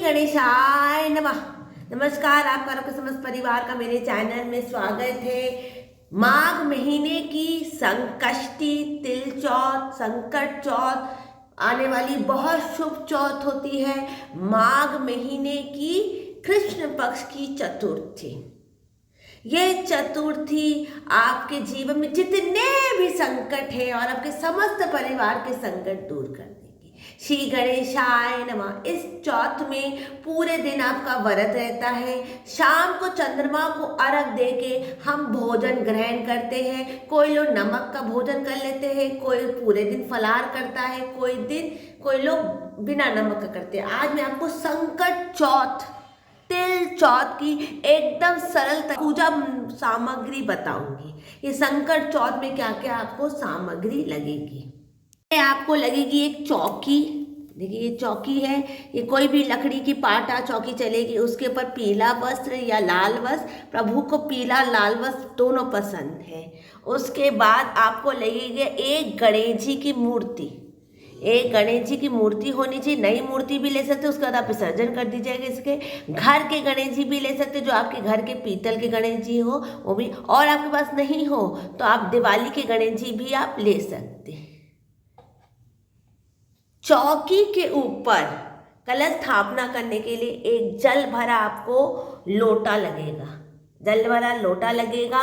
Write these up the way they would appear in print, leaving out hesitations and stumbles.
गणेशाय नमः। नमस्कार, आपका और आपके समस्त परिवार का मेरे चैनल में स्वागत है। माघ महीने की संकष्टी, तिल चौथ, संकट चौथ आने वाली बहुत शुभ चौथ होती है। माघ महीने की कृष्ण पक्ष की चतुर्थी। ये चतुर्थी आपके जीवन में जितने भी संकट है और आपके समस्त परिवार के संकट दूर कर देगी। श्री गणेशाय नमः। इस चौथ में पूरे दिन आपका व्रत रहता है। शाम को चंद्रमा को अर्घ दे के हम भोजन ग्रहण करते हैं। कोई लोग नमक का भोजन कर लेते हैं, कोई पूरे दिन फलाहार करता है, कोई लोग बिना नमक का करते हैं। आज मैं आपको संकट चौथ, तिल चौथ की एकदम सरल पूजा सामग्री बताऊंगी। ये संकट चौथ में क्या क्या आपको सामग्री लगेगी। आपको लगेगी एक चौकी। देखिए ये चौकी है, ये कोई भी लकड़ी की पाटा चौकी चलेगी। उसके ऊपर पीला वस्त्र या लाल वस्त्र, प्रभु को पीला लाल वस्त्र दोनों पसंद है। उसके बाद आपको लगेगी एक गणेश जी की मूर्ति। एक गणेश जी की मूर्ति होनी चाहिए। नई मूर्ति भी ले सकते हो, उसके बाद आप विसर्जन कर दीजिएगा। इसके घर के गणेश जी भी ले सकते हो, जो आपके घर के पीतल के गणेश जी हो वो भी। और आपके पास नहीं हो तो आप दिवाली के गणेश जी भी आप ले सकते हैं। चौकी के ऊपर कलश स्थापना करने के लिए एक जल भरा आपको लोटा लगेगा। जल भरा लोटा लगेगा।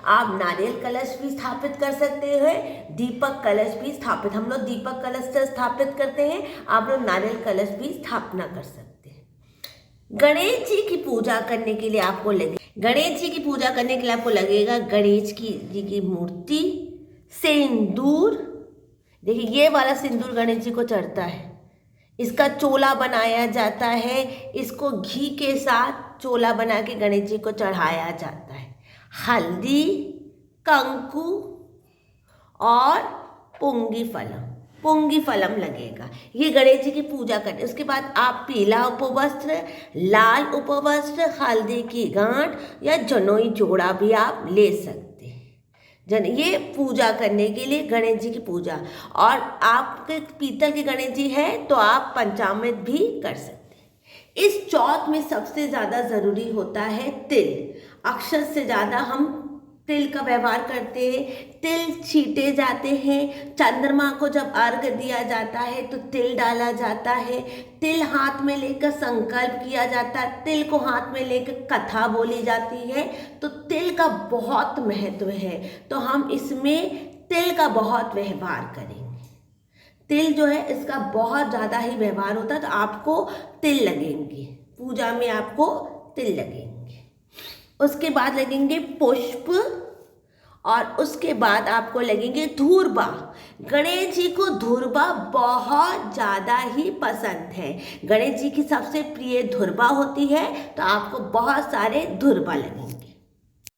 आप नारियल कलश भी स्थापित कर सकते हैं, दीपक कलश भी स्थापित। हम लोग दीपक कलश से स्थापित करते हैं, आप लोग नारियल कलश भी स्थापना कर सकते हैं। गणेश जी की पूजा करने के लिए आपको गणेश जी की पूजा करने के लिए आपको लगेगा गणेश जी की मूर्ति, सिंदूर। देखिए ये वाला सिंदूर गणेश जी को चढ़ता है। इसका चोला बनाया जाता है। इसको घी के साथ चोला बना के गणेश जी को चढ़ाया जाता है। हल्दी, कंकु और पुंगी फलम लगेगा। ये गणेश जी की पूजा करने। उसके बाद आप पीला उपवस्त्र, लाल उपवस्त्र, हल्दी की गांठ या जनोई जोड़ा भी आप ले सकते हैं। ये पूजा करने के लिए गणेश जी की पूजा। और आपके पीतल के गणेश जी है तो आप पंचामृत भी कर सकते हैं। इस चौथ में सबसे ज़्यादा ज़रूरी होता है तिल। अक्षर से ज़्यादा हम तिल का व्यवहार करते हैं। तिल छीटे जाते हैं। चंद्रमा को जब अर्घ दिया जाता है तो तिल डाला जाता है। तिल हाथ में लेकर संकल्प किया जाता है। तिल को हाथ में लेकर कथा बोली जाती है। तो तिल का बहुत महत्व है, तो हम इसमें तिल का बहुत व्यवहार करेंगे। तिल जो है इसका बहुत ज़्यादा ही व्यवहार होता है, तो आपको तिल लगेंगे। पूजा में आपको तिल लगेंगे। उसके बाद लगेंगे पुष्प और उसके बाद आपको लगेंगे धूर्बा। गणेश जी को धूर्बा बहुत ज़्यादा ही पसंद है। गणेश जी की सबसे प्रिय धूर्बा होती है, तो आपको बहुत सारे धूर्बा लगेंगे।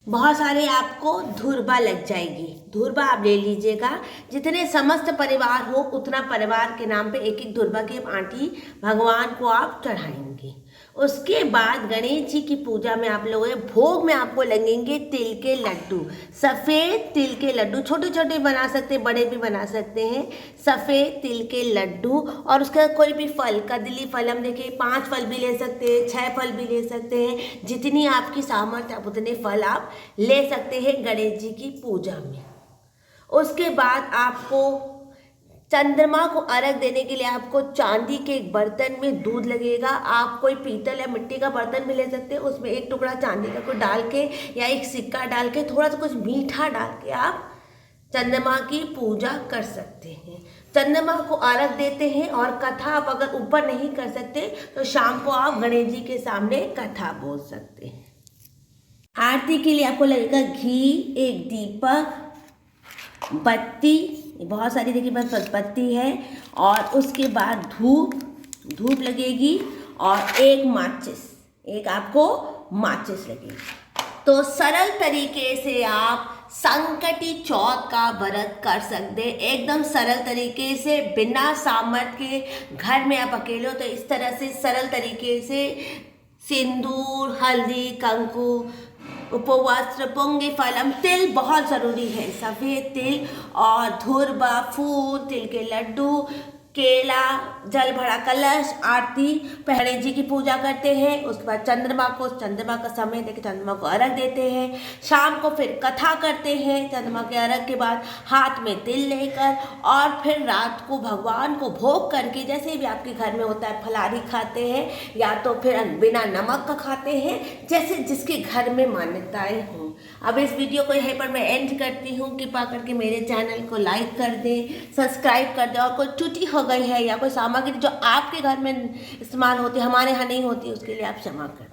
बहुत सारे आपको धूर्बा लग जाएगी। धूर्बा आप ले लीजिएगा। जितने समस्त परिवार हो उतना परिवार के नाम पे एक एक धूर्बा की आंटी भगवान को आप चढ़ाएंगे। उसके बाद गणेश जी की पूजा में आप लोगों भोग में आपको लगेंगे तिल के लड्डू। सफ़ेद तिल के लड्डू, छोटे छोटे बना सकते हैं, बड़े भी बना सकते हैं। सफ़ेद तिल के लड्डू और उसका कोई भी फल, कदली फलम, देखिए 5 फल भी ले सकते हैं, 6 फल भी ले सकते हैं। जितनी आपकी सामर्थ्य आप उतने फल आप ले सकते हैं गणेश जी की पूजा में। उसके बाद आपको चंद्रमा को अर्घ देने के लिए आपको चांदी के एक बर्तन में दूध लगेगा। आप कोई पीतल या मिट्टी का बर्तन भी ले सकते हैं। उसमें एक टुकड़ा चांदी का कोई डाल के या एक सिक्का डाल के थोड़ा सा कुछ मीठा डाल के आप चंद्रमा की पूजा कर सकते हैं। चंद्रमा को अर्घ देते हैं। और कथा आप अगर ऊपर नहीं कर सकते तो शाम को आप गणेश जी के सामने कथा बोल सकते हैं। आरती के लिए आपको लगेगा घी, एक दीपक, बत्ती, बहुत सारी देखिए बस बत्ती है। और उसके बाद धूप लगेगी और एक माचिस, एक आपको माचिस लगेगी। तो सरल तरीके से आप संकटी चौथ का व्रत कर सकते हैं। एकदम सरल तरीके से, बिना सामर्थ्य के। घर में आप अकेले हो तो इस तरह से सरल तरीके से सिंदूर, हल्दी, कंकु, उपवस्त्र, पुंगी फलम, तिल बहुत ज़रूरी है। सफ़ेद तिल और धूर्बा, फूल, तिल के लड्डू, केला, जल भरा कलश, आरती, गणेश जी की पूजा करते हैं। उसके बाद चंद्रमा का समय देख चंद्रमा को अर्घ देते हैं। शाम को फिर कथा करते हैं चंद्रमा के अर्घ के बाद, हाथ में तिल लेकर, और फिर रात को भगवान को भोग करके, जैसे भी आपके घर में होता है, फलारी खाते हैं या तो फिर बिना नमक का खाते हैं, जैसे जिसके घर में मान्यताएं हों। अब इस वीडियो को यहीं पर मैं एंड करती हूँ। कृपा करके मेरे चैनल को लाइक कर दें, सब्सक्राइब कर दें, और कोई त्रुटि हो गई है या कोई सामग्री जो आपके घर में इस्तेमाल होती है, हमारे यहाँ नहीं होती, उसके लिए आप क्षमा करें।